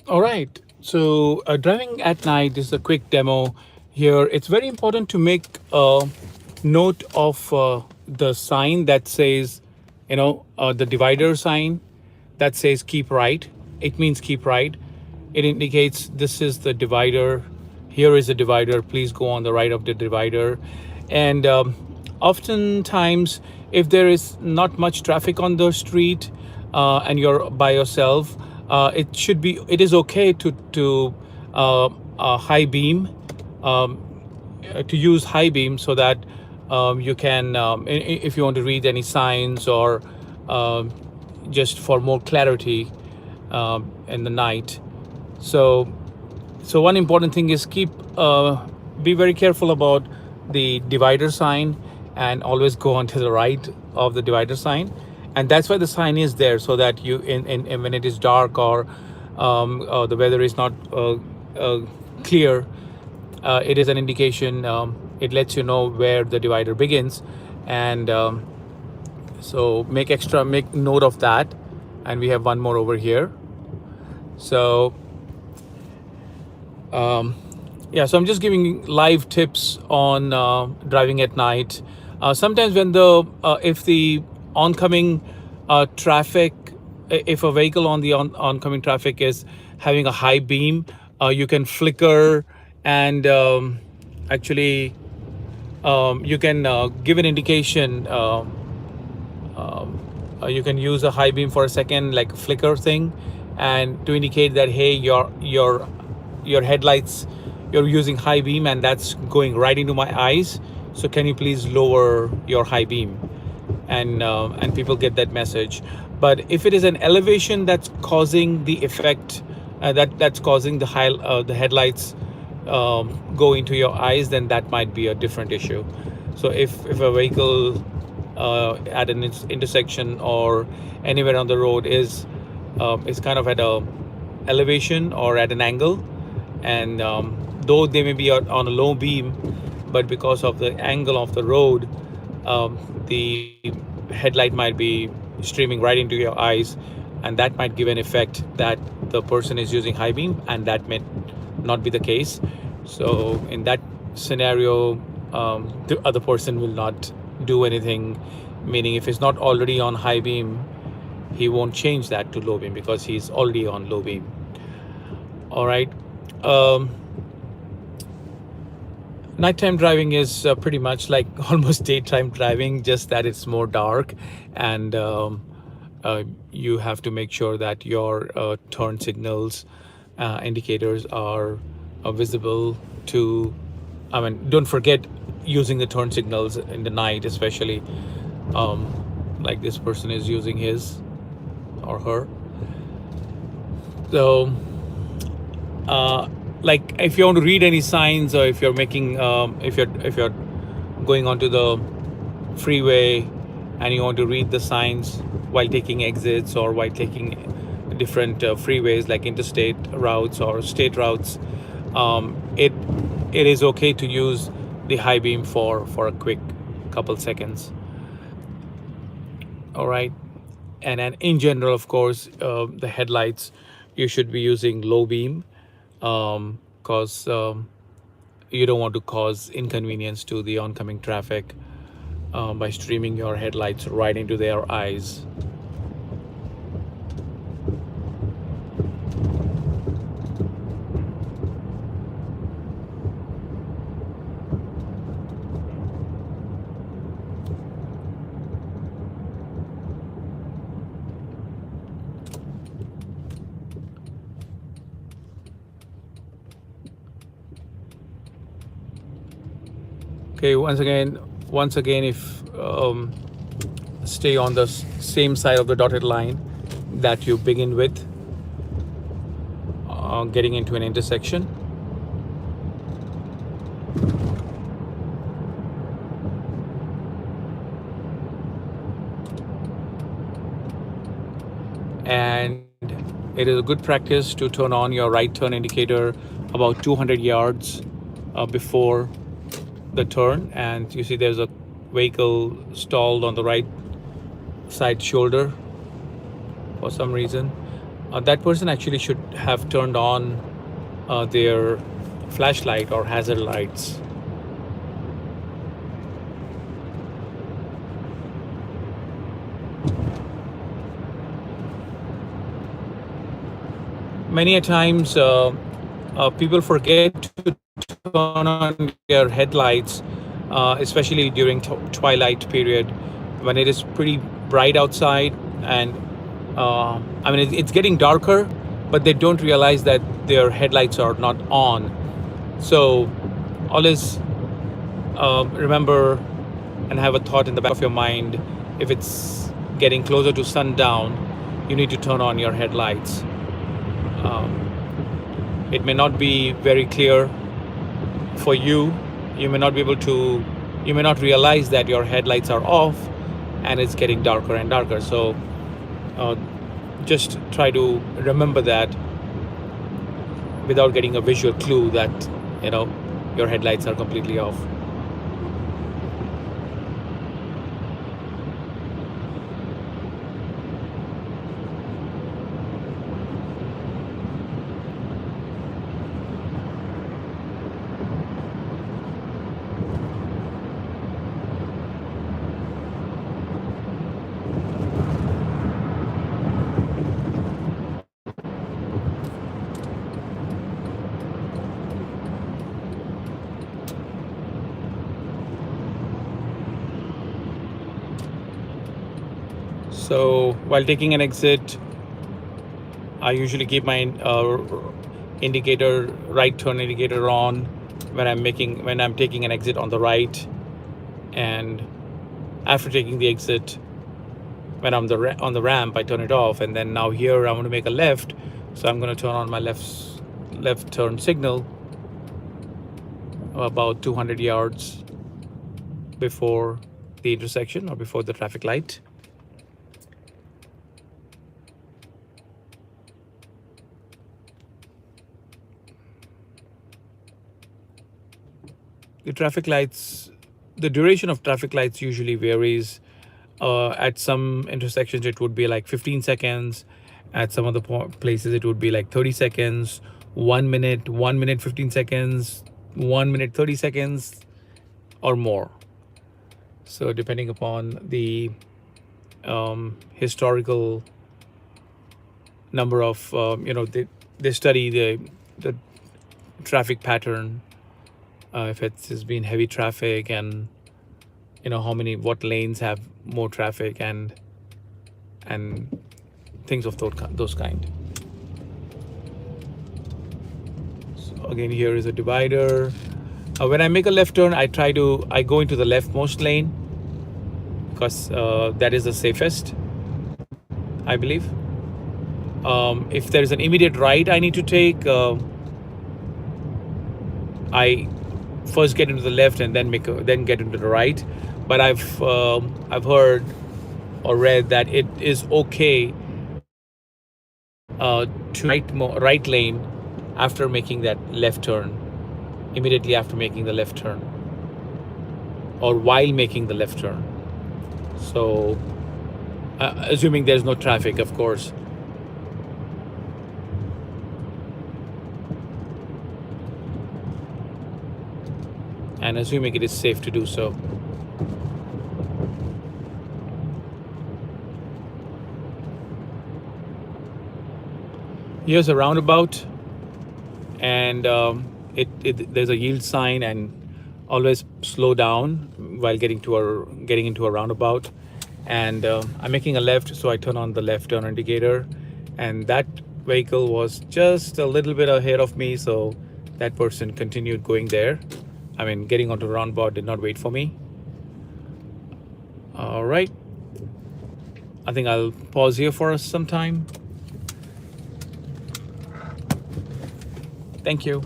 All right. So, driving at night, this is a quick demo here. It's very important to make a note of the sign that says, the divider sign that says keep right. It means keep right. It indicates this is the divider. Here is the divider. Please go on the right of the divider. And oftentimes, if there is not much traffic on the street and you're by yourself, it is okay to high beam, um, to use high beam so that you can, if you want to read any signs or um, just for more clarity in the night. So, so one important thing is be very careful about the divider sign and always go on to the right of the divider sign, and that's why the sign is there so that you in when it is dark or the weather is not clear, it is an indication. It lets you know where the divider begins, and so make note of that. And we have one more over here. So yeah, so I'm just giving live tips on driving at night. Sometimes when the if the oncoming traffic, if a vehicle on the oncoming traffic is having a high beam, you can flicker and actually you can give an indication. You can use a high beam for a second, like a flicker thing, and to indicate that hey, your headlights, you're using high beam and that's going right into my eyes. So can you please lower your high beam? And people get that message. But if it is an elevation that's causing the effect, that's causing the headlights go into your eyes, then that might be a different issue. So if a vehicle at an intersection or anywhere on the road is kind of at a elevation or at an angle, and though they may be on a low beam, but because of the angle of the road, the headlight might be streaming right into your eyes, and that might give an effect that the person is using high beam, and that may not be the case. So in that scenario, the other person will not do anything, meaning if it's not already on high beam, he won't change that to low beam because he's already on low beam. All right. um, Nighttime driving is pretty much like almost daytime driving, just that it's more dark, and you have to make sure that your turn signals, indicators are visible to. I mean, don't forget using the turn signals in the night, especially like this person is using his or her. So like if you want to read any signs, or if you're making if you're going onto the freeway and you want to read the signs while taking exits or while taking different freeways like interstate routes or state routes, it is okay to use the high beam for a quick couple seconds. All right. And in general, of course, the headlights, you should be using low beam, because you don't want to cause inconvenience to the oncoming traffic by streaming your headlights right into their eyes. Okay, once again, if stay on the same side of the dotted line that you begin with, getting into an intersection. And it is a good practice to turn on your right turn indicator about 200 yards before the turn, and you see there's a vehicle stalled on the right side shoulder for some reason. that person actually should have turned on their flashlight or hazard lights. Many a times people forget to turn on their headlights, especially during twilight period when it is pretty bright outside, and I mean it's getting darker, but they don't realize that their headlights are not on. So always remember and have a thought in the back of your mind: if it's getting closer to sundown, you need to turn on your headlights. It may not be very clear for you. You may not be able to, you may not realize that your headlights are off and it's getting darker and darker. So just try to remember that without getting a visual clue that, you know, your headlights are completely off. So while taking an exit, I usually keep my indicator, right turn indicator on when I'm taking an exit on the right, and after taking the exit, when I'm on the ramp, I turn it off. And then now here I want to make a left, so I'm going to turn on my left turn signal about 200 yards before the intersection or before the traffic light. The traffic lights, the duration of traffic lights usually varies. At some intersections, it would be like 15 seconds. At some other places, it would be like 30 seconds, 1 minute, 1 minute, 15 seconds, 1 minute, 30 seconds, or more. So depending upon the historical number of, they study the traffic pattern, if it's been heavy traffic, and what lanes have more traffic, and things of those kind. So again, here is a divider. When I make a left turn, I go into the leftmost lane because that is the safest, I believe. If there is an immediate right I need to take, I first get into the left and then then get into the right. But I've heard or read that it is okay to right lane after making that left turn, immediately after making the left turn, or while making the left turn. So assuming there's no traffic, of course. And assuming it is safe to do so. Here's a roundabout, and there's a yield sign, and always slow down while getting into a roundabout. And I'm making a left, so I turn on the left turn indicator, and that vehicle was just a little bit ahead of me, so that person continued going there. I mean, getting onto the roundabout, did not wait for me. All right, I think I'll pause here for some time. Thank you.